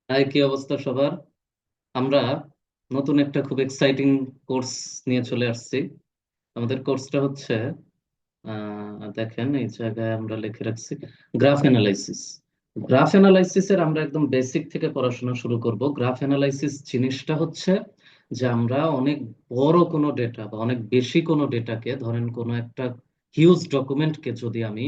High, কি অবস্থা সবার? আমরা নতুন একটা খুব এক্সাইটিং কোর্স নিয়ে চলে আসছি। আমাদের কোর্সটা হচ্ছে, দেখেন এই জায়গায় আমরা লিখে রাখছি গ্রাফ অ্যানালাইসিস। গ্রাফ অ্যানালাইসিস এর আমরা একদম বেসিক থেকে পড়াশোনা শুরু করব। গ্রাফ অ্যানালাইসিস জিনিসটা হচ্ছে যে আমরা অনেক বড় কোনো ডেটা বা অনেক বেশি কোনো ডেটাকে, ধরেন কোনো একটা হিউজ ডকুমেন্টকে যদি আমি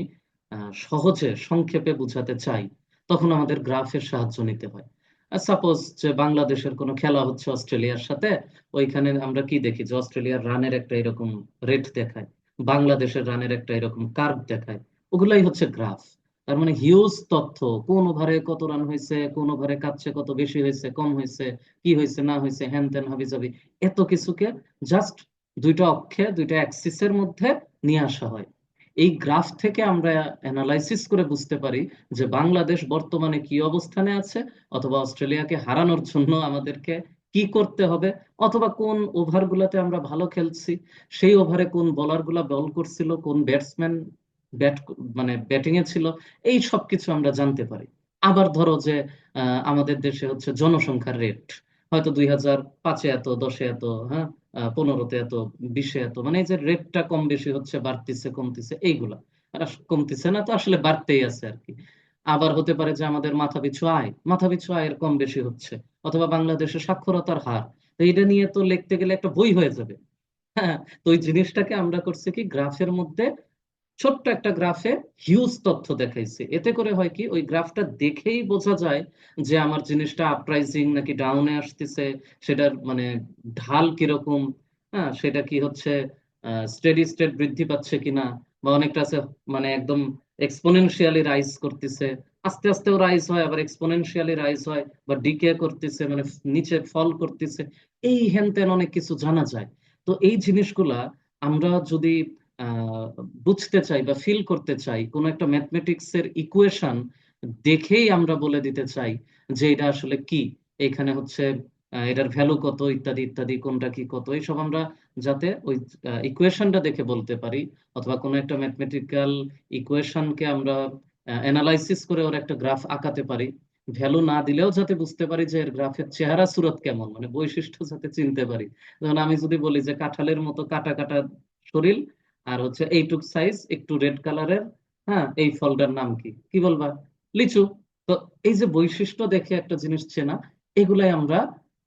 সহজে সংক্ষেপে বোঝাতে চাই, তখন আমাদের গ্রাফের সাহায্য নিতে হয়। সাপোজ যে বাংলাদেশের কোনো খেলা হচ্ছে অস্ট্রেলিয়ার সাথে, ওইখানে আমরা কি দেখি যে অস্ট্রেলিয়ার রানের একটা এরকম রেট দেখায়, বাংলাদেশের রানের একটা এরকম কার্ভ দেখায়। ওগুলাই হচ্ছে গ্রাফ। তার মানে হিউজ তথ্য, কোন ওভারে কত রান হয়েছে, কোন ওভারে কাটছে কত, বেশি হয়েছে কম হয়েছে, কি হয়েছে না হয়েছে, হ্যান ত্যান হাবি যাবি, এত কিছুকে জাস্ট দুইটা অক্ষে দুইটা অ্যাক্সিসের মধ্যে নিয়ে আসা হয়। এই গ্রাফ থেকে আমরা অ্যানালাইসিস করে বুঝতে পারি যে বাংলাদেশ বর্তমানে কি অবস্থানে আছে, অথবা অস্ট্রেলিয়াকে হারানোর জন্য আমাদেরকে কি করতে হবে, অথবা কোন ওভারগুলোতে আমরা ভালো খেলছি, সেই ওভারে কোন বোলার গুলা বল করছিল, কোন ব্যাটসম্যান ব্যাট মানে ব্যাটিং এ ছিল। এই সব কিছু আমরা জানতে পারি। আবার ধরো যে আমাদের দেশে হচ্ছে জনসংখ্যার রেট, হয়তো 2005-এ এত, 10-এ এত, হ্যাঁ, 15-তে এত, 20-এ এত, মানে এই যে রেটটা কম বেশি হচ্ছে, বাড়তিছে কমতিছে এইগুলা। আর কমতিছে না তো, আসলে বাড়তেই আছে আর কি। আবার হতে পারে যে আমাদের মাথাপিছু আয়ের কম বেশি হচ্ছে, অথবা বাংলাদেশের সাক্ষরতার হার। তো এটা নিয়ে তো লিখতে গেলে একটা বই হয়ে যাবে। হ্যাঁ। তো ওই জিনিসটাকে আমরা করছি কি, গ্রাফের মধ্যে ছোট্ট একটা গ্রাফে হিউজ তথ্য দেখাইছে। এতে করে হয় কি, ওই গ্রাফটা দেখেই বোঝা যায় যে আমার জিনিসটা আপরাইজিং নাকি ডাউনে আসতেছে, সেটার মানে ঢাল কিরকম, হ্যাঁ, সেটা কি হচ্ছে, স্টেডি স্টেট বৃদ্ধি পাচ্ছে কিনা, বা অনেকটা আছে মানে একদম এক্সপোনেনশিয়ালি রাইজ করতেছে, আস্তে আস্তেও রাইজ হয়, আবার এক্সপোনেনশিয়ালি রাইজ হয়, বা ডিকে করতেছে মানে নিচে ফল করতেছে। এই হেন তেন অনেক কিছু জানা যায়। তো এই জিনিসগুলা আমরা যদি আহ, বুঝতে চাই বা ফিল করতে চাই, কোনো একটা ম্যাথমেটিক্স এর ইকুয়েশন দেখেই আমরা বলে দিতে চাই যে এটা আসলে কি, এখানে হচ্ছে এটার ভ্যালু কত, ইত্যাদি ইত্যাদি, কোনটা কি কত, এইসব আমরা যাতে ওই ইকুয়েশনটা দেখে বলতে পারি, অথবা কোনো একটা ম্যাথমেটিক্যাল ইকুয়েশনকে আমরা অ্যানালাইসিস করে ওর একটা গ্রাফ আঁকাতে পারি, ভ্যালু না দিলেও যাতে বুঝতে পারি যে এর গ্রাফের চেহারা সুরত কেমন, মানে বৈশিষ্ট্য যাতে চিনতে পারি। যেমন আমি যদি বলি যে কাঁঠালের মতো কাটা কাটা শরীর, আর হচ্ছে এইটুক সাইজ, একটু রেড কালারের, হ্যাঁ, এই ফলটার নাম কি, কি বলবা? লিচু। তো এই যে বৈশিষ্ট্য দেখে একটা জিনিস চেনা, এগুলাই আমরা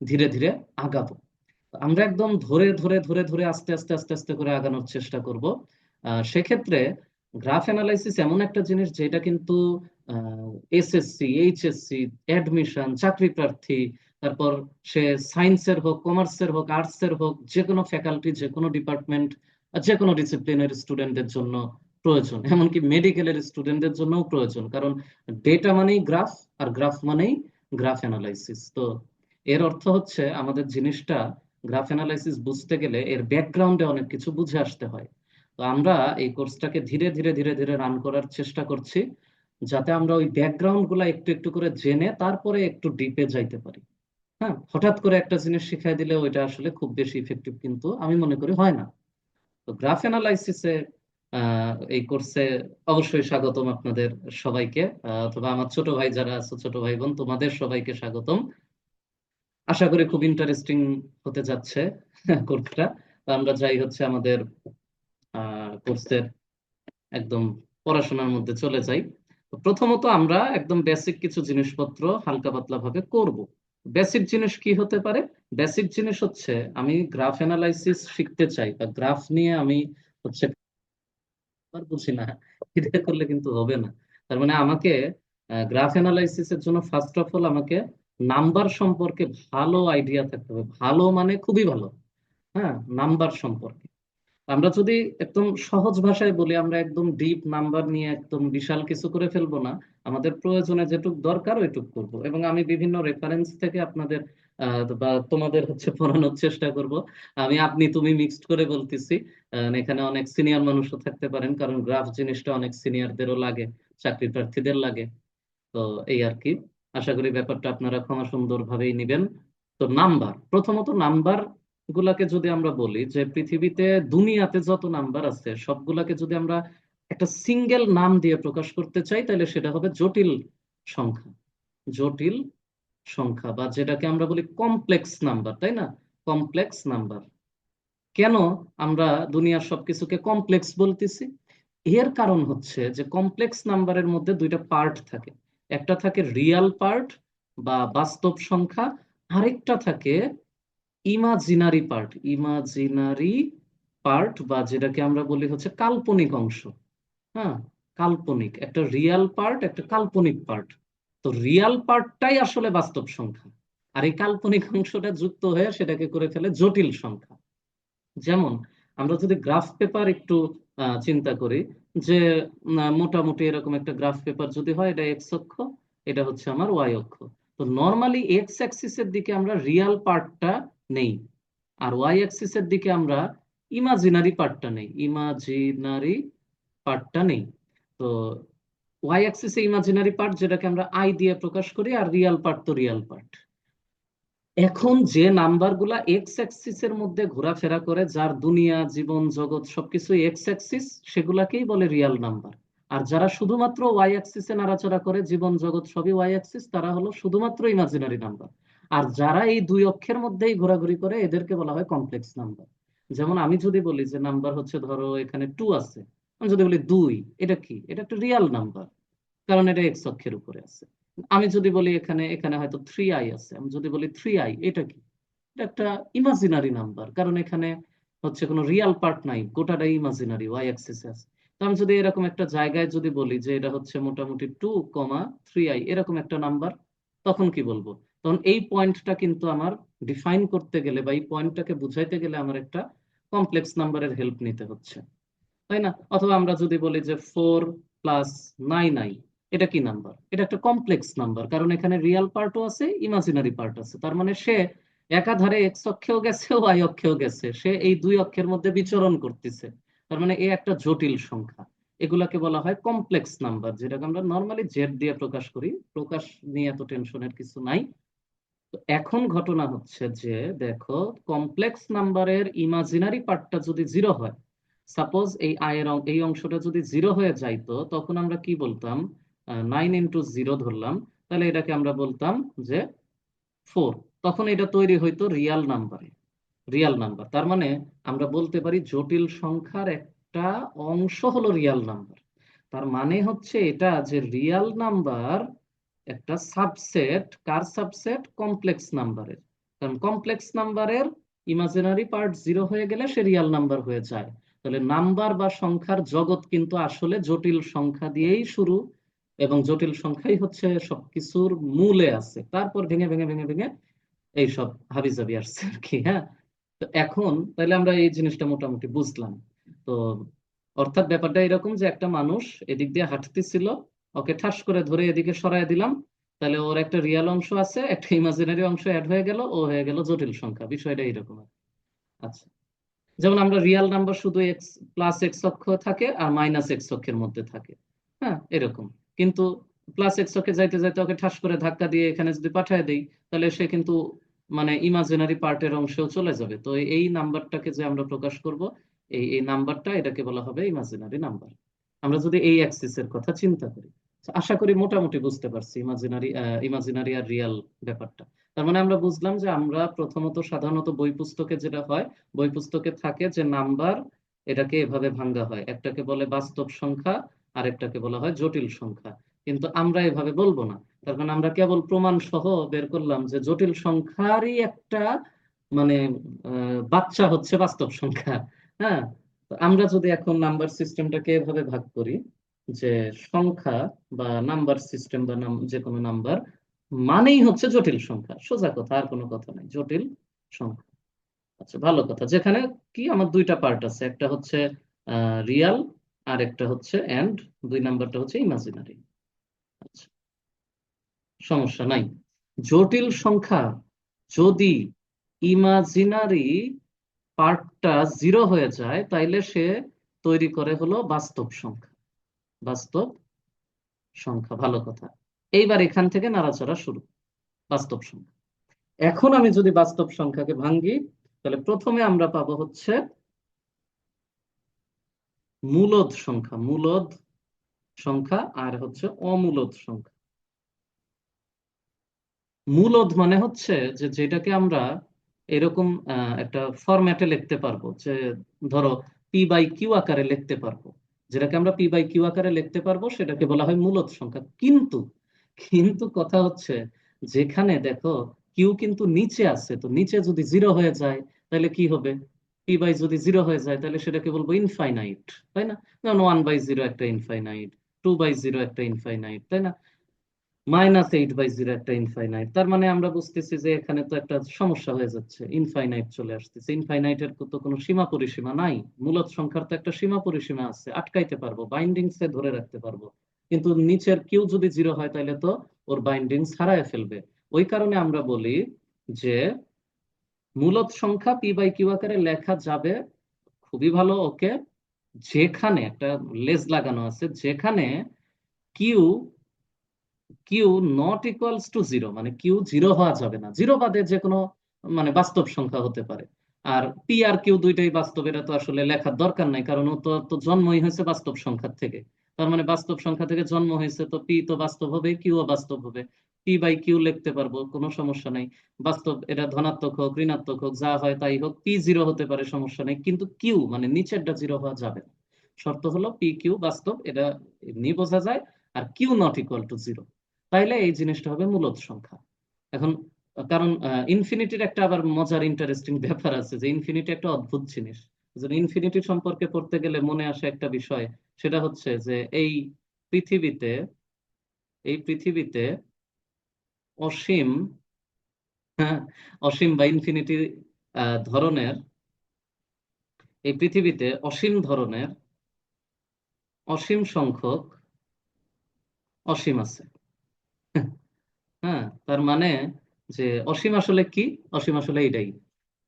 ধীরে ধীরে আগাবো। আমরা একদম ধরে ধরে ধরে ধরে আস্তে আস্তে আস্তে আস্তে করে আগানোর চেষ্টা করব। সেক্ষেত্রে গ্রাফ অ্যানালাইসিস এমন একটা জিনিস যেটা কিন্তু এসএসসি, এইচএসসি, অ্যাডমিশন, চাকরি প্রার্থী, তারপর সে সায়েন্সের হোক, কমার্সের হোক, আর্টসের হোক, যে কোনো ফ্যাকাল্টি, যে কোনো ডিপার্টমেন্ট, যে কোনো ডিসিপ্লিনের স্টুডেন্টদের জন্য প্রয়োজন, এমনকি মেডিকেলের স্টুডেন্টদের জন্যও প্রয়োজন। কারণ ডেটা মানেই গ্রাফ, আর গ্রাফ মানেই গ্রাফ অ্যানালাইসিস। তো এর অর্থ হচ্ছে আমাদের জিনিসটা, গ্রাফ অ্যানালাইসিস বুঝতে গেলে এর ব্যাকগ্রাউন্ডে অনেক কিছু বুঝে আসতে হয়। তো আমরা এই কোর্সটাকে ধীরে ধীরে ধীরে ধীরে রান করার চেষ্টা করছি, যাতে আমরা ওই ব্যাকগ্রাউন্ড গুলা একটু একটু করে জেনে তারপরে একটু ডিপে যাইতে পারি। হ্যাঁ, হঠাৎ করে একটা জিনিস শিখাই দিলে ওইটা আসলে খুব বেশি ইফেক্টিভ কিন্তু আমি মনে করি হয় না। তো গ্রাফ অ্যানালাইসিসে এই কোর্সে অবশ্যই স্বাগতম আপনাদের সবাইকে, অথবা আমার ছোট ভাই যারা আছে, ছোট ভাই বোন, তোমাদের সবাইকে স্বাগতম। আশা করি খুব ইন্টারেস্টিং হতে যাচ্ছে কোর্সটা। আমরা যাই হচ্ছে আমাদের কোর্সের একদম পড়াশোনার মধ্যে চলে যাই। তো প্রথমত আমরা একদম বেসিক কিছু জিনিসপত্র হালকা পাতলা ভাবে করব। বেসিক জিনিস কি হতে পারে? বেসিক জিনিস হচ্ছে, আমি গ্রাফ অ্যানালাইসিস শিখতে চাই বা গ্রাফ নিয়ে আমি হচ্ছে আর বুঝি না, এটা করলে কিন্তু হবে না। তার মানে আমাকে গ্রাফ অ্যানালাইসিসের জন্য ফার্স্ট অফ অল আমাকে নাম্বার সম্পর্কে ভালো আইডিয়া থাকতে হবে, ভালো মানে খুবই ভালো। হ্যাঁ, নাম্বার সম্পর্কে আমরা যদি একদম সহজ ভাষায় বলি, আমরা একদম ডিপ নাম্বার নিয়ে একদম বিশাল কিছু করে ফেলবো না। আমাদের প্রয়োজনে যেটুক দরকার ওইটুক করব, এবং আমি বিভিন্ন রেফারেন্স থেকে আপনাদের বা তোমাদের হচ্ছে পড়ানোর চেষ্টা করব। আমি আপনি তুমি মিক্সড করে বলতেছি, এখানে অনেক সিনিয়র মানুষও থাকতে পারেন, কারণ গ্রাফ জিনিসটা অনেক সিনিয়রদেরও লাগে, চাকরি প্রার্থীদের লাগে। তো এই আর কি। আশা করি ব্যাপারটা আপনারা ক্ষমা সুন্দর ভাবেই নিবেন। তো নাম্বার, প্রথমত নাম্বার গুলাকে যদি আমরা বলি যে পৃথিবীতে দুনিয়াতে যত নাম্বার আছে সবগুলাকে যদি আমরা একটা সিঙ্গেল নাম দিয়ে প্রকাশ করতে চাই, তাহলে সেটা হবে জটিল সংখ্যা। জটিল সংখ্যা, বা যেটাকে আমরা বলি কমপ্লেক্স নাম্বার, তাই না? Complex number. কেন আমরা দুনিয়ার সবকিছুকে কমপ্লেক্স বলতেছি? এর কারণ হচ্ছে যে কমপ্লেক্স নাম্বারের মধ্যে দুইটা পার্ট থাকে। একটা থাকে রিয়াল পার্ট বা বাস্তব সংখ্যা, আরেকটা থাকে ইমাজিনারি পার্ট। ইমাজিনারি পার্ট বা যেটাকে আমরা বলি হচ্ছে কাল্পনিক অংশ। হ্যাঁ, কাল্পনিক একটা রিয়াল পার্ট, একটা কাল্পনিক পার্ট। তো রিয়াল পার্টটাই আসলে বাস্তব সংখ্যা, আর এই কাল্পনিক অংশটা যুক্ত হয়ে সেটাকে করে ফেলে জটিল সংখ্যা। যেমন আমরা যদি গ্রাফ পেপার একটু চিন্তা করি, যে মোটামুটি এরকম একটা গ্রাফ পেপার যদি হয়, এটা এক্স অক্ষ, এটা হচ্ছে আমার ওয়াই অক্ষ। তো নর্মালি এক্স অ্যাক্সিসের দিকে আমরা রিয়াল পার্টটা নেই, আর ওয়াই অ্যাক্সিসের দিকে আমরা ইমাজিনারি পার্টটা নেই, ইমাজিনারি পার্টটা নেই। তো ওয়াই অ্যাক্সিসে ইমাজিনারি পার্ট, যেটাকে আমরা আই দিয়ে প্রকাশ করি, আর রিয়াল পার্ট তো রিয়াল পার্ট। এখন যে নাম্বারগুলা এক্স অ্যাক্সিস এর মধ্যে ঘোরাফেরা করে, যার দুনিয়া জীবন জগৎ সবকিছু এক্স অ্যাক্সিস, সেগুলাকেই বলে রিয়াল নাম্বার। আর যারা শুধুমাত্র ওয়াই অ্যাক্সিসে নাড়াচাড়া করে, জীবন জগৎ সবই ওয়াই অ্যাক্সিস, তারা হলো শুধুমাত্র ইমাজিনারি নাম্বার। আর যারা এই দুই অক্ষের মধ্যেই ঘোরাঘুরি করে, এদেরকে বলা হয় কমপ্লেক্স নাম্বার। যেমন আমি যদি বলি যে নাম্বার হচ্ছে, ধরো এখানে 2 আছে, আমি যদি বলি 2, এটা কি? এটা একটা রিয়াল নাম্বার, কারণ এটা এক্স অক্ষের উপরে আছে। আমি যদি বলি এখানে এখানে হয়তো 3i আছে, আমি যদি বলি 3i, এটা কি? এটা একটা ইমাজিনারি নাম্বার, কারণ এখানে হচ্ছে কোনো রিয়াল পার্ট নাই, গোটাটাই ইমাজিনারি, ওয়াই অ্যাক্সিসে আছে। তো আমি যদি এরকম একটা জায়গায় যদি বলি যে এটা হচ্ছে মোটামুটি 2,3i, এরকম একটা নাম্বার, তখন কি বলবো? তখন এই পয়েন্টটা কিন্তু আমার ডিফাইন করতে গেলে বা এই পয়েন্টটাকে বুঝাইতে গেলে আমার একটা কমপ্লেক্স নাম্বারের হেল্প নিতে হচ্ছে, তাই না? অথবা আমরা যদি বলি যে 4 + 9i, এটা কি নাম্বার? এটা একটা কমপ্লেক্স নাম্বার, কারণ এখানে রিয়াল পার্টও আছে, ইমাজিনারি পার্ট আছে। তার মানে সে একাধারে এক্স অক্ষেও গেছে, ওয়াই অক্ষেও গেছে, সে এই দুই অক্ষের মধ্যে বিচরণ করতেছে। তার মানে এ একটা জটিল সংখ্যা। এগুলাকে বলা হয় কমপ্লেক্স নাম্বার, যেটাকে আমরা নর্মালি জেড দিয়ে প্রকাশ করি। প্রকাশ নিয়ে এত টেনশনের কিছু নাই। তো এখন ঘটনা হচ্ছে যে, দেখো, কমপ্লেক্স নাম্বারের ইমাজিনারি পার্টটা যদি 0 হয়, সাপোজ এই আয়ের এই অংশটা যদি 0 হয়ে যাইতো, তখন আমরা কি বলতাম? 9 × 0 ধরলাম, তাহলে এটাকে আমরা বলতাম যে 4। তখন এটা তৈরি হইতো রিয়াল নাম্বারে। রিয়াল নাম্বার, তার মানে আমরা বলতে পারি জটিল সংখ্যার একটা অংশ হলো রিয়াল নাম্বার। তার মানে হচ্ছে এটা যে রিয়াল নাম্বার একটা সাবসেট। কার সাবসেট? কমপ্লেক্স নাম্বারের। কারণ কমপ্লেক্স নাম্বারের ইমাজিনারি পার্ট 0 হয়ে গেলে সে রিয়াল নাম্বার হয়ে যায়। তাহলে নাম্বার বা সংখ্যার জগৎ কিন্তু আসলে জটিল সংখ্যা দিয়েই শুরু, এবং জটিল সংখ্যাই হচ্ছে সবকিছুর মূলে আছে, তারপর ভেঙে ভেঙে ভেঙে ভেঙে এইসব হাবিজাবি আসছে আর কি। হ্যাঁ, তো এখন তাহলে আমরা এই জিনিসটা মোটামুটি বুঝলাম। তো অর্থাৎ ব্যাপারটা এরকম যে একটা মানুষ এদিক দিয়ে হাঁটতেছিল, ওকে ঠাস করে ধরে এদিকে সরায় দিলাম, তাহলে ওর একটা রিয়াল অংশ আছে, একটা ইমাজিনারি অংশ অ্যাড হয়ে গেল, ও হয়ে গেল জটিল সংখ্যা। বিষয়টা এরকম আর কি। আচ্ছা, যেমন আমরা রিয়াল নাম্বার শুধু এক্স প্লাস এক্স অক্ষ থাকে আর মাইনাস এক্স অক্ষের মধ্যে থাকে। হ্যাঁ, এরকম। কিন্তু প্লাস এক্স অক্ষে যাইতে যাইতে ওকে ঠাস করে ধাক্কা দিয়ে এখানে যদি পাঠায় দেই, তাহলে সে কিন্তু মানে ইমাজিনারি পার্টের অংশেও চলে যাবে। তো এই নাম্বারটাকে যে আমরা প্রকাশ করব, এই এই নাম্বারটা, এটাকে বলা হবে ইমাজিনারি নাম্বার। আমরা যদি এই অ্যাক্সিস এর কথা চিন্তা করি, তো আশা করি মোটামুটি বুঝতে পারছি ইমাজিনারি আর রিয়াল ব্যাপারটা। তার মানে আমরা বুঝলাম যে আমরা প্রথমত সাধারণত বই পুস্তকে যেটা হয়, বই পুস্তকে থাকে যে নাম্বার, এটাকে এভাবে ভাঙ্গা হয়, একটাকে বলে বাস্তব সংখ্যা, আর একটাকে বলা হয় জটিল সংখ্যা। কিন্তু আমরা এভাবে বলবো না। তার কারণ আমরা কেবল প্রমাণ সহ বের করলাম যে জটিল সংখ্যারই একটা মানে বাচ্চা হচ্ছে বাস্তব সংখ্যা। হ্যাঁ, তো আমরা যদি এখন নাম্বার সিস্টেমটাকে এভাবে ভাগ করি যে সংখ্যা বা নাম্বার সিস্টেম বা যে কোনো নাম্বার মানেই হচ্ছে জটিল সংখ্যা, সোজা কথা, আর কোনো কথা নাই, জটিল সংখ্যা। আচ্ছা, ভালো কথা। যেখানে কি আমার দুইটা পার্ট আছে, একটা হচ্ছে রিয়াল, আর একটা হচ্ছে এন্ড, 2 নাম্বারটা হচ্ছে ইমাজিনারি। আচ্ছা, সমস্যা নাই। জটিল সংখ্যা যদি ইমাজিনারি পার্টটা 0 হয়ে যায়, তাইলে সে তৈরি করে হলো বাস্তব সংখ্যা। বাস্তব সংখ্যা, ভালো কথা। এইবার এখান থেকে নাড়াচাড়া শুরু, বাস্তব সংখ্যা। এখন আমি যদি বাস্তব সংখ্যাকে ভাঙ্গি, তাহলে প্রথমে আমরা পাবো হচ্ছে মূলদ সংখ্যা। মূলদ সংখ্যা আর হচ্ছে অমূলদ সংখ্যা। মূলদ মানে হচ্ছে যে যেটাকে আমরা এরকম একটা ফরম্যাটে লিখতে পারবো, যে ধরো পি বাই কিউ আকারে লিখতে পারবো। যেটাকে আমরা পি বাই কিউ আকারে লিখতে পারবো সেটাকে বলা হয় মূলদ সংখ্যা। কিন্তু কিন্তু কথা হচ্ছে, যেখানে দেখো কিউ কিন্তু নিচে আছে, তো নিচে যদি জিরো হয়ে যায় তাহলে কি হবে? পি বাই যদি জিরো হয়ে যায় তাহলে সেটাকে বলবো ইনফাইনাইট, তাই না? যেমন 1/0 একটা ইনফাইনাইট, 2/0 একটা ইনফাইনাইট, তাই না? -8/0 একটা ইনফাইনাইট। তার মানে আমরা বুঝতেছি যে এখানে তো একটা সমস্যা হয়ে যাচ্ছে, ইনফাইনাইট চলে আসতেছে। ইনফাইনাইটের তো কোনো সীমা পরিসীমা নাই। মূলদ সংখ্যার তো একটা সীমা পরিসীমা আছে, আটকাইতে পারবো, বাইন্ডিংসে ধরে রাখতে পারবো। কিন্তু নিচের কিউ যদি জিরো হয় তাহলে তো ওর বাইন্ডিংস হারায় ফেলবে। ওই কারণে আমরা বলি যে মূলদ সংখ্যা পি বাই কিউ আকারে লেখা যাবে, খুবই ভালো, ওকে, যেখানে একটা লেজ লাগানো আছে, যেখানে Q Q not equals to zero, মানে কিউ জিরো হওয়া যাবে না, জিরো বাদে যে কোনো মানে বাস্তব সংখ্যা হতে পারে। আর পি আর কিউ দুইটাই বাস্তব, এটা তো আসলে লেখার দরকার নাই, কারণ ও তো তো জন্মই হয়েছে বাস্তব সংখ্যার থেকে। তার মানে বাস্তব সংখ্যা থেকে জন্ম হয়েছে, তো পি তো বাস্তব হবে, কিউ ও বাস্তব হবে। পি বাই কিউ লিখতে পারবো, কোনো সমস্যা নেই। বাস্তব, এটা ধনাত্মক হোক ঋণাত্মক হোক যা হয় তাই হোক, পি জিরো হতে পারে, সমস্যা নেই, কিন্তু কিউ মানে নিচেরটা জিরো হওয়া যাবে না। শর্ত হলো পি কিউ বাস্তব, এটা এমনি বোঝা যায়। আর Q not equal to zero, তাইলে এই জিনিসটা হবে মূলদ সংখ্যা। এখন কারণ ইনফিনিটির একটা আবার মজার ইন্টারেস্টিং ব্যাপার আছে, যে ইনফিনিটি একটা অদ্ভুত জিনিস। ইনফিনিটি সম্পর্কে পড়তে গেলে মনে আসে একটা বিষয়, সেটা হচ্ছে যে পৃথিবীতে এই পৃথিবীতে অসীম, হ্যাঁ, অসীম বা ইনফিনিটি ধরনের, এই পৃথিবীতে অসীম ধরনের অসীম সংখ্যক অসীম আছে। হ্যাঁ, তার মানে যে অসীম আসলে কি? অসীম আসলে এটাই,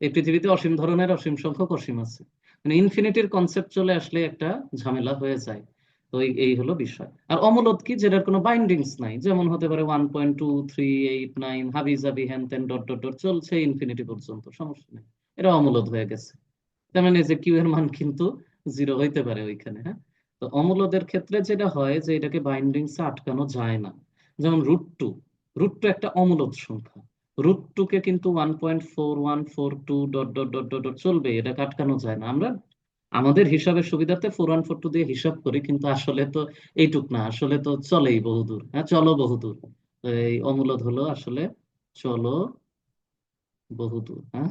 এই পৃথিবীতে অসীম ধরনের অসীম সংখ্যক অসীম আছে। মানে ইনফিনিটির কনসেপ্ট চলে আসলে একটা ঝামেলা হয়ে যায়। তো এই হলো বিষয়। আর অমূলদ কি? যেটার কোনো বাইন্ডিংস নাই, যেমন হতে পারে 1.238 9 হাবি জাবি হ্যান ত্যান ডট ডট ডট চলছে ইনফিনিটি পর্যন্ত, সমস্যা নেই, এটা অমূলদ হয়ে গেছে। তার মানে যে কিউ এর মান কিন্তু জিরো হইতে পারে ওইখানে, হ্যাঁ। তো অমূলদের ক্ষেত্রে যেটা হয় যে এটাকে বাইন্ডিংসে আটকানো যায় না। যেমন রুট টু একটা অমূলদ সংখ্যা। রুট টু কে কিন্তু 1.4142 dot dot dot dot dot চলবে, এটাকে আটকানো যায় না। আমরা আমাদের হিসাবের সুবিধাতে 4142 দিয়ে হিসাব করি, কিন্তু আসলে তো এইটুক না, আসলে তো চলেই বহুদূর, হ্যাঁ, চলো বহুদূর। তো এই অমূলদ হলো আসলে চলো বহুদূর, হ্যাঁ।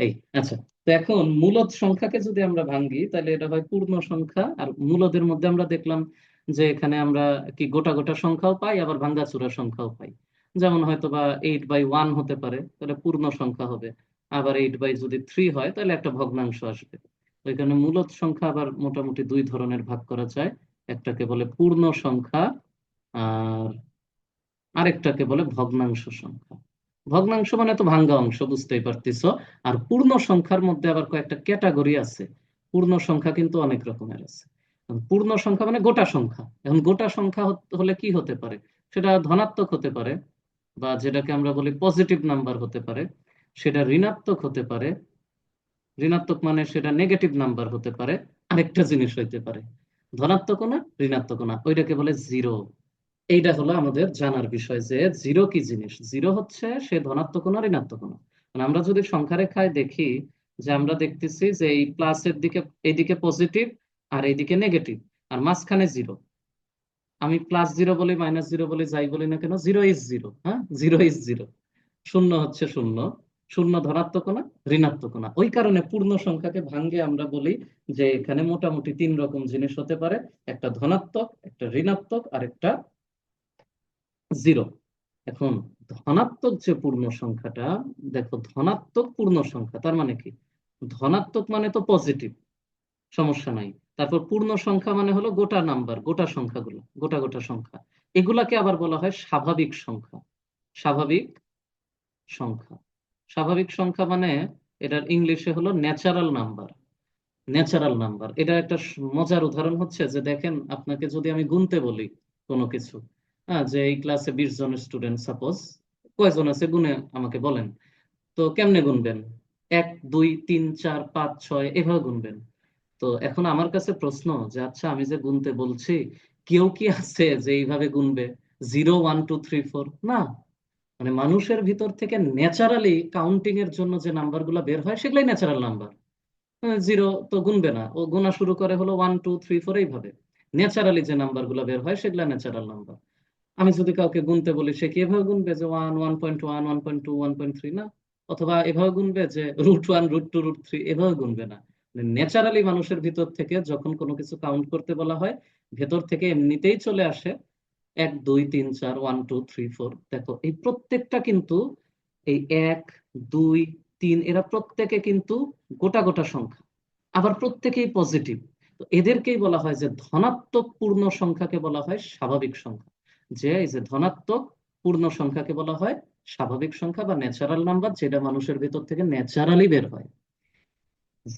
এই, আচ্ছা, তো এখন মূলদ সংখ্যাকে যদি আমরা ভাঙ্গি তাহলে এটা হয় পূর্ণ সংখ্যা। আর মূলদের মধ্যে আমরা দেখলাম যে এখানে আমরা কি গোটা গোটা সংখ্যাও পাই, আবার ভাঙ্গাচোরা সংখ্যাও পাই। যেমন হয়তো বা 8/1 হতে পারে, তাহলে পূর্ণ সংখ্যা হবে। আবার 8/3 হয় তাহলে একটা ভগ্নাংশ আসবে। তো এখানে মূলদ সংখ্যা আবার মোটামুটি দুই ধরনের ভাগ করা যায়। একটাকে বলে পূর্ণ সংখ্যা, আর আরেকটাকে বলে ভগ্নাংশ সংখ্যা। ভগ্নাংশ মানে তো ভাঙ্গা অংশ, বুঝতেই পারতেছো। আর পূর্ণ সংখ্যার মধ্যে আবার কয়েকটা ক্যাটাগরি আছে। পূর্ণ সংখ্যা কিন্তু অনেক রকমের আছে। এখন পূর্ণ সংখ্যা মানে গোটা সংখ্যা। এখন গোটা সংখ্যা হলে কি হতে পারে? সেটা ধনাত্মক হতে পারে, বা যেটাকে আমরা বলি পজিটিভ নাম্বার হতে পারে। সেটা ঋণাত্মক হতে পারে, ঋণাত্মক মানে সেটা নেগেটিভ নাম্বার হতে পারে। আরেকটা জিনিস হইতে পারে ধনাত্মক না ঋণাত্মক না, ওইটাকে বলে জিরো। এইটা হলো আমাদের জানার বিষয়, যে জিরো কি জিনিস। জিরো হচ্ছে সে ধনাত্মক না ঋণাত্মক না। মানে আমরা যদি সংখ্যা রেখায় দেখি, যে আমরা দেখতেছি যে এই প্লাসের দিকে, এইদিকে পজিটিভ আর এইদিকে নেগেটিভ, আর মাঝখানে জিরো। আমি প্লাস জিরো বলি, মাইনাস জিরো বলি, যাই বলি না কেন, জিরো ইজ জিরো, হ্যাঁ, জিরো ইজ জিরো। শূন্য হচ্ছে শূন্য, শূন্য ধনাত্মক না ঋণাত্মক না। ওই কারণে পূর্ণ সংখ্যাকে ভাঙ্গে আমরা বলি যে এখানে মোটামুটি তিন রকম জিনিস হতে পারে: একটা ধনাত্মক, একটা ঋণাত্মক, আর একটা জিরো। এখন ধনাত্মক যে পূর্ণ সংখ্যাটা, দেখো ধনাত্মক পূর্ণ সংখ্যা তার মানে কি? ধনাত্মক মানে তো পজিটিভ, সমস্যা নাই। তারপর পূর্ণ সংখ্যা মানে হলো গোটা নাম্বার, গোটা সংখ্যাগুলো, গোটা গোটা সংখ্যা। এগুলাকে আবার বলা হয় স্বাভাবিক সংখ্যা। স্বাভাবিক সংখ্যা, স্বাভাবিক সংখ্যা মানে এটার ইংলিশে হলো ন্যাচারাল নাম্বার। ন্যাচারাল নাম্বার, এটা একটা মজার উদাহরণ হচ্ছে যে দেখেন, আপনাকে যদি আমি গুনতে বলি কোনো কিছু, হ্যাঁ, যে এই ক্লাসে 20 জন স্টুডেন্ট সাপোজ, কয়জন আছে গুনে আমাকে বলেন। তো কেমনে গুনবেন? 1 2 3 4 5 6 এভাবে গুনবেন। তো এখন আমার কাছে প্রশ্ন, যে আচ্ছা আমি যে গুনতে বলছি, কেউ কি আছে যে এইভাবে গুনবে 0 1 2 3 4? না। মানে মানুষের ভিতর থেকে ন্যাচারালি কাউন্টিং এর জন্য যে নাম্বারগুলো বের হয় সেগুলাই ন্যাচারাল নাম্বার। জিরো তো গুনবে না, ও গোনা শুরু করে হলো 1 2 3 4 এইভাবে। ন্যাচারালি যে নাম্বারগুলো বের হয় সেগুলা ন্যাচারাল নাম্বার। আমি যদি কাউকে গুনতে বলি, সে কি এভাবে গুনবে যে 1 1.1 1.2 1.3? না। অথবা এভাবে গুনবে যে √1 √2 √3? এভাবে গুনবে না। ন্যাচারালি মানুষের ভিতর থেকে যখন কোনো কিছু কাউন্ট করতে বলা হয়, ভেতর থেকে এমনিতেই চলে আসে 1 2 3 4 1 2 3 4। দেখো এই প্রত্যেকটা কিন্তু, এই 1 2 3 এরা প্রত্যেকে কিন্তু গোটা গোটা সংখ্যা, আবার প্রত্যেকেই পজিটিভ। তো এদেরকেই বলা হয় যে ধনাত্মক পূর্ণ সংখ্যাকে বলা হয় স্বাভাবিক সংখ্যা। যে এই যে ধনাত্মক পূর্ণ সংখ্যাকে বলা হয় স্বাভাবিক সংখ্যা বা ন্যাচারাল নাম্বার, যেটা মানুষের ভিতর থেকে ন্যাচারালি বের হয়।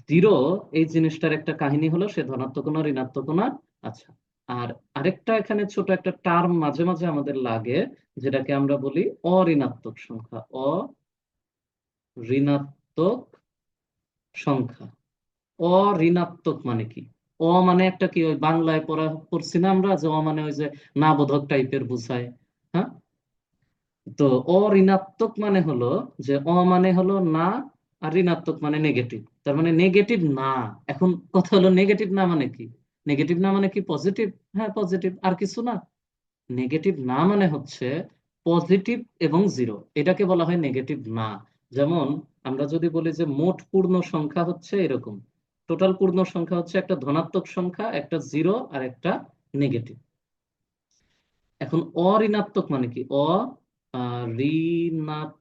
জিরো, এই জিনিসটার একটা কাহিনী হলো সে ধনাত্মক না ঋণাত্মক না। আচ্ছা, আর আরেকটা এখানে ছোট একটা টার্ম মাঝে মাঝে আমাদের লাগে, যেটাকে আমরা বলি অঋণাত্মক সংখ্যা। অঋণাত্মক সংখ্যা। অঋণাত্মক মানে কি? মানে একটা কি, ওই বাংলায় পড়ছি না আমরা যে মানে ওই যে না বোধক টাইপের বুঝায়। হ্যাঁ, তো অঋণাত্মক মানে হলো যে মানে হলো না, আর ঋণাত্মক মানে নেগেটিভ, তার মানে নেগেটিভ না। এখন কথা হলো নেগেটিভ না মানে কি? নেগেটিভ না মানে কি পজিটিভ? হ্যাঁ পজিটিভ, আর কিছু না। নেগেটিভ না মানে হচ্ছে পজিটিভ এবং জিরো, এটাকে বলা হয় নেগেটিভ না। যেমন আমরা যদি বলি যে মোট পূর্ণ সংখ্যা হচ্ছে এরকম, টোটাল পূর্ণ সংখ্যা হচ্ছে একটা ধনাত্মক সংখ্যা, একটা জিরো, আর একটা নেগেটিভ। এখন অঋণাত্মক মানে কি? ঋণাত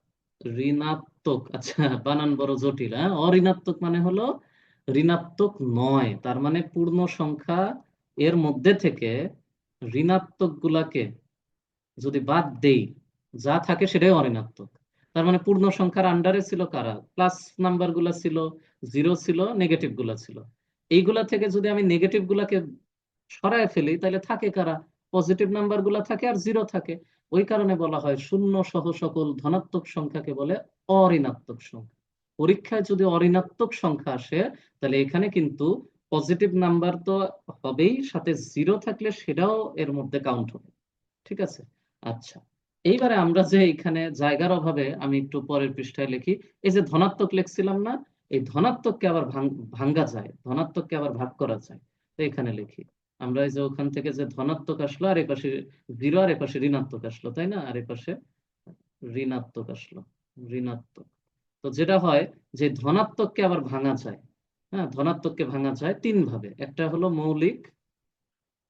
ঋণাত্মক, আচ্ছা বানান বড় জটিল। হ্যাঁ, অঋণাত্মক মানে হলো ঋণাত্মক নয়, তার মানে পূর্ণ সংখ্যা এর মধ্যে থেকে ঋণাত্মক গুলাকে যদি বাদ দেই, যা থাকে সেটাই অঋণাত্মক। তার মানে পূর্ণ সংখ্যার আন্ডারে ছিল কারা? প্লাস নাম্বার গুলা ছিল, জিরো ছিল, নেগেটিভ গুলা ছিল। এইগুলা থেকে যদি আমি নেগেটিভ গুলাকে সরায় ফেলি, তাহলে থাকে কারা? পজিটিভ নাম্বার গুলা থাকে আর জিরো থাকে। ওই কারণে বলা হয় শূন্য সহ সকল ধনাত্মক সংখ্যাকে বলে অঋণাত্মক সংখ্যা। পরীক্ষায় যদি অঋণাত্মক সংখ্যা আসে, তাহলে এখানে কিন্তু পজিটিভ নাম্বার তো হবেই, সাথে জিরো থাকলে সেটাও এর মধ্যে কাউন্ট হবে। ঠিক আছে। আচ্ছা, এইবারে আমরা যে এখানে জায়গার অভাবে আমি একটু পরের পৃষ্ঠায় লিখি। এই যে ধনাত্মক লিখছিলাম না, এই ধনাত্মককে আবার ভাঙ্গা যায়, ধনাত্মককে আবার ভাগ করা যায়। তো এখানে লিখি আমরা, এই যে ওখান থেকে যে ধনাত্মক আসলো, আর এপাশে জিরো, আর এপাশে ঋণাত্মক আসলো, তাই না? আর এপাশে ঋণাত্মক আসলো, ঋণাত্মক। তো যেটা হয় যে ধনাত্মককে আবার ভাঙা যায়। হ্যাঁ, ধনাত্মককে ভাঙা যায় তিন ভাবে। একটা হলো মৌলিক।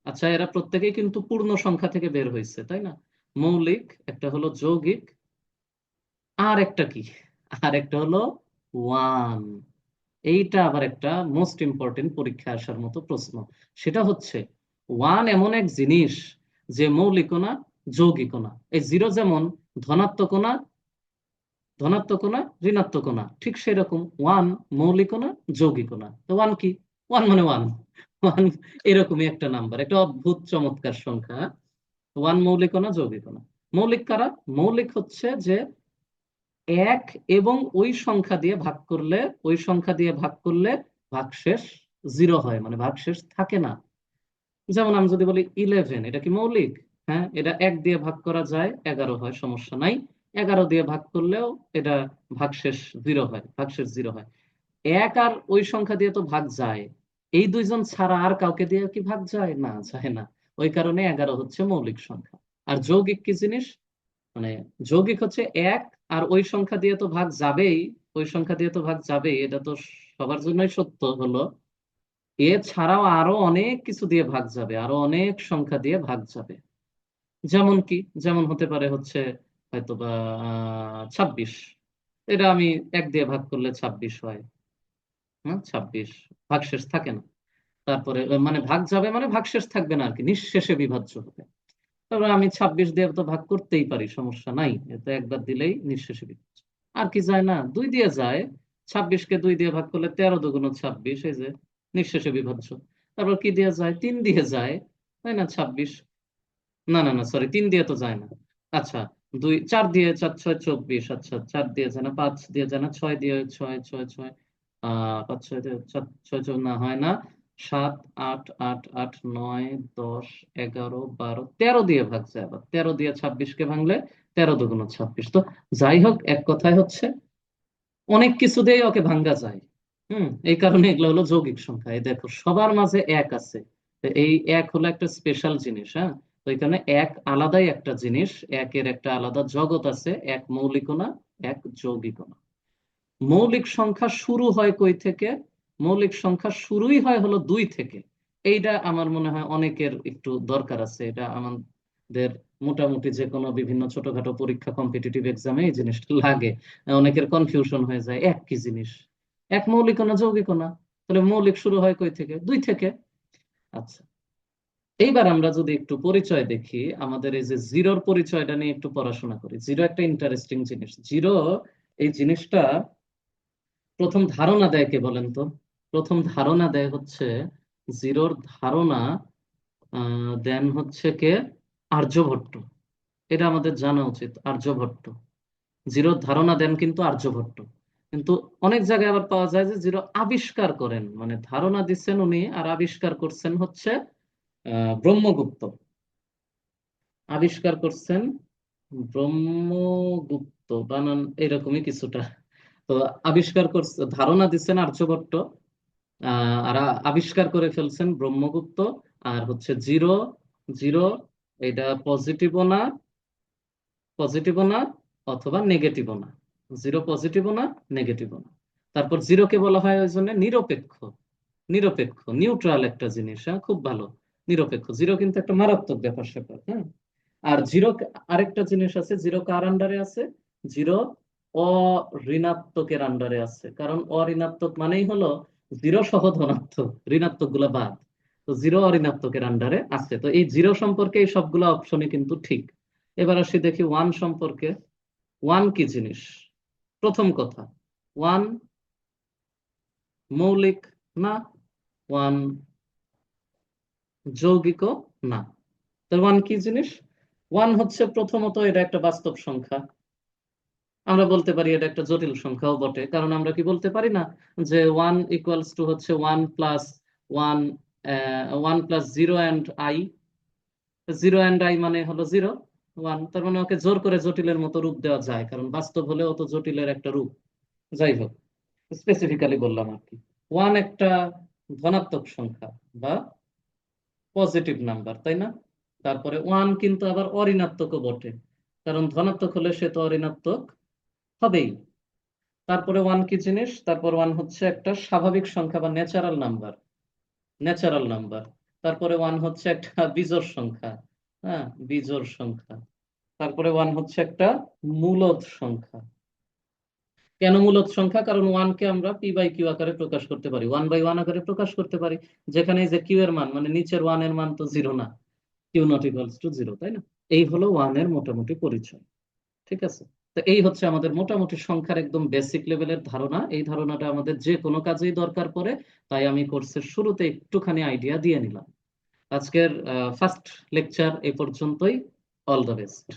আচ্ছা, এরা প্রত্যেকেই কিন্তু পূর্ণ সংখ্যা থেকে বের হয়েছে, তাই না? মৌলিক, একটা হলো যৌগিক, আর একটা কি, আর একটা হলো ওয়ান। এইটা আবার একটা মোস্ট ইম্পর্টেন্ট পরীক্ষা আসার মতো প্রশ্ন। সেটা হচ্ছে ওয়ান এমন এক জিনিস যে মৌলিকও না, যৌগিকও না। এই জিরো যেমন ধনাত্মকও না, ধনাত্মকও না, ঋণাত্মকও না, ঠিক সেরকম ওয়ান মৌলিকও না, যৌগিকও না। তো ওয়ান কি? ওয়ান মানে ওয়ান। ওয়ান এরকমই একটা নাম্বার, একটা অদ্ভুত চমৎকার সংখ্যা। ওয়ান মৌলিক না, যৌগিক না। মৌলিক কারা? মৌলিক হচ্ছে যে এক এবং ওই সংখ্যা দিয়ে ভাগ করলে, ওই সংখ্যা দিয়ে ভাগ করলে ভাগশেষ জিরো হয়, মানে ভাগশেষ থাকে না। যেমন আমি যদি বলি 11, এটা কি মৌলিক? হ্যাঁ, এটা এক দিয়ে ভাগ করা যায়, 11 হয়, সমস্যা নাই। 11 দিয়ে ভাগ করলেও এটা ভাগশেষ জিরো হয়, ভাগশেষ জিরো হয়। এক আর ওই সংখ্যা দিয়ে তো ভাগ যায়, এই দুইজন ছাড়া আর কাউকে দিয়ে কি ভাগ যায়? না, যায় না। ওই কারণে 11 হচ্ছে মৌলিক সংখ্যা। আর যৌগিক কি জিনিস? মানে যৌগিক হচ্ছে এক আর ওই সংখ্যা দিয়ে তো ভাগ যাবেই, ওই সংখ্যা দিয়ে তো ভাগ যাবেই, এটা তো সবার জন্যই সত্য হলো। এছাড়াও আরো অনেক কিছু দিয়ে ভাগ যাবে, আরো অনেক সংখ্যা দিয়ে ভাগ যাবে। যেমন কি? যেমন হতে পারে হচ্ছে হয়তোবা 26। এটা আমি এক দিয়ে ভাগ করলে 26 হয়। হ্যাঁ, 26 ভাগশেষ থাকে না। তারপরে মানে ভাগ যাবে মানে ভাগশেষ থাকবে না আর কি, নিঃশেষে বিভাজ্য হবে। তারপরে আমি 26 দিয়ে তো ভাগ করতেই পারি, সমস্যা নাই, এটা একবার দিলেই নিঃশেষে বিভাজ্য। আর কি যায় না? 2 দিয়ে যায়। 26-কে 2 দিয়ে ভাগ করলে 13 × 2 = 26, এই যে নিঃশেষে বিভাজ্য। তারপর কি দিয়ে যায়? 3 দিয়ে যায়, তাই না? 26, না না না সরি, 3 দিয়ে তো যায় না। আচ্ছা, 4 দিয়ে 4 × 6 = 24। আচ্ছা, 4 দিয়ে যায় না, 5 দিয়ে যায় না, 6 দিয়ে 6 5 6 দিয়ে 4 6 4 না, হয় না। 7 8 8 8 9 10 11 12 13 দিয়ে ভাগ যায়। আবার 13 দিয়ে 26-কে ভাঙলে 13 × 26। তো যাই হোক, এক কথায় হচ্ছে অনেক কিছু দিয়ে ওকে ভাঙ্গা যায়। এই কারণে এগুলো হলো যৌগিক সংখ্যা। এই দেখো সবার মাঝে এক আছে, তো এই এক হলো একটা স্পেশাল জিনিস। হ্যাঁ, তো এখানে এক আলাদাই একটা জিনিস, একের একটা আলাদা জগৎ আছে। এক মৌলিকও না, এক যৌগিকও না। মৌলিক সংখ্যা শুরু হয় কই থেকে? মৌলিক সংখ্যা শুরুই হয় হলো 2 থেকে। এইটা আমার মনে হয় অনেকের একটু দরকার আছে, এটা আমাদের মোটামুটি যে কোনো বিভিন্ন ছোটখাটো পরীক্ষা, কম্পিটিটিভ এক্সামে এই জিনিসটা লাগে। অনেকের কনফিউশন হয়ে যায়, এক কি জিনিস, এক মৌলিক না যৌগিক না, তাহলে মৌলিক শুরু হয় কই থেকে? 2 থেকে। আচ্ছা, এইবার আমরা যদি একটু পরিচয় দেখি, আমাদের এই যে জিরোর পরিচয়টা নিয়ে একটু পড়াশোনা করি। জিরো একটা ইন্টারেস্টিং জিনিস। জিরো এই জিনিসটা প্রথম ধারণা দেয় কে বলেন তো? প্রথম ধারণা দেয় হচ্ছে, জিরোর ধারণা দেন হচ্ছে কে? আর্যভট্ট। এটা আমাদের জানা উচিত, আর্যভট্ট। জিরোর ধারণা দেন কিন্তু আর্যভট্ট। কিন্তু অনেক জায়গায় আবার পাওয়া যায় যে জিরো আবিষ্কার করেন, মানে ধারণা দিচ্ছেন উনি আর আবিষ্কার করছেন হচ্ছে ব্রহ্মগুপ্ত। আবিষ্কার করছেন ব্রহ্মগুপ্ত, বানান এরকমই কিছুটা। তো আবিষ্কার করছে, ধারণা দিচ্ছেন আর্যভট্ট, আর আবিষ্কার করে ফেলছেন ব্রহ্মগুপ্ত। আর হচ্ছে জিরো, জিরো এটা পজিটিভও না, পজিটিভও না, অথবা নেগেটিভও না। জিরো পজিটিভও না, নেগেটিভও না। তারপর জিরোকে বলা হয় ওই জন্য নিরপেক্ষ। নিরপেক্ষ, নিউট্রাল একটা জিনিস। হ্যাঁ, খুব ভালো। নিরপেক্ষ, জিরো কিন্তু একটা মারাত্মক ব্যাপার স্যাপার। হ্যাঁ, আর জিরো, আরেকটা জিনিস আছে, জিরো কার আন্ডারে আছে? জিরো অঋণাত্মকের আন্ডারে আছে। কারণ অঋণাত্মক মানেই হলো জিরো সহ ধনাত্মক, ঋণাত্মক গুলা বাদ। তো জিরো অঋণাত্মকের আন্ডারে আছে। তো এই জিরো সম্পর্কে এই সবগুলো অপশনই কিন্তু ঠিক। এবার আসি দেখি ওয়ান সম্পর্কে। ওয়ান কি জিনিস? প্রথম কথা, ওয়ান মৌলিক না, ওয়ান যৌগিকও না। তাহলে ওয়ান কি জিনিস? ওয়ান হচ্ছে প্রথমত এটা একটা বাস্তব সংখ্যা। আমরা বলতে পারি এটা একটা জটিল সংখ্যাও বটে, কারণ আমরা কি বলতে পারি না যে ওয়ান ইকুয়ালস টু হচ্ছে one plus one, one plus zero and I. Zero and I মানে হলো জিরো। ওয়ান, তার মানে ওকে জোর করে জটিলের মতো রূপ দেওয়া যায়, কারণ বাস্তব হলে অত জটিলের একটা রূপ। যাই হোক, স্পেসিফিক্যালি বললাম আর কি। ওয়ান একটা ধনাত্মক সংখ্যা বা পজিটিভ নাম্বার, তাই না? তারপরে ওয়ান কিন্তু আবার অঋণাত্মকও বটে, কারণ ধনাত্মক হলে সে তো অঋণাত্মক হবেই। তারপরে ওয়ান কি জিনিস? তারপর ওয়ান হচ্ছে একটা স্বাভাবিক সংখ্যা বা ন্যাচারাল নাম্বার। Natural number. তারপরে ওয়ান হচ্ছে একটা বিজোড় সংখ্যা। হ্যাঁ, বিজোড় সংখ্যা। তারপরে ওয়ান হচ্ছে একটা মূলদ সংখ্যা। কেন মূলদ সংখ্যা? কারণ ওয়ান কে আমরা পি বাই কিউ আকারে প্রকাশ করতে পারি, 1/1 আকারে প্রকাশ করতে পারি। যেখানে এই যে কিউ এর মান, মানে নিচের ওয়ান এর মান তো জিরো না, Q not equals to zero, তাই না? এই হলো ওয়ান এর মোটামুটি পরিচয়। ঠিক আছে? তো এই হচ্ছে আমাদের মোটামুটি সংখ্যার একদম বেসিক লেভেলের ধারণা। এই ধারণাটা আমাদের যে কোনো কাজেই দরকার পড়ে, তাই আমি কোর্সের শুরুতে একটুখানি আইডিয়া দিয়ে নিলাম। আজকের ফার্স্ট লেকচার এই পর্যন্তই। All the best.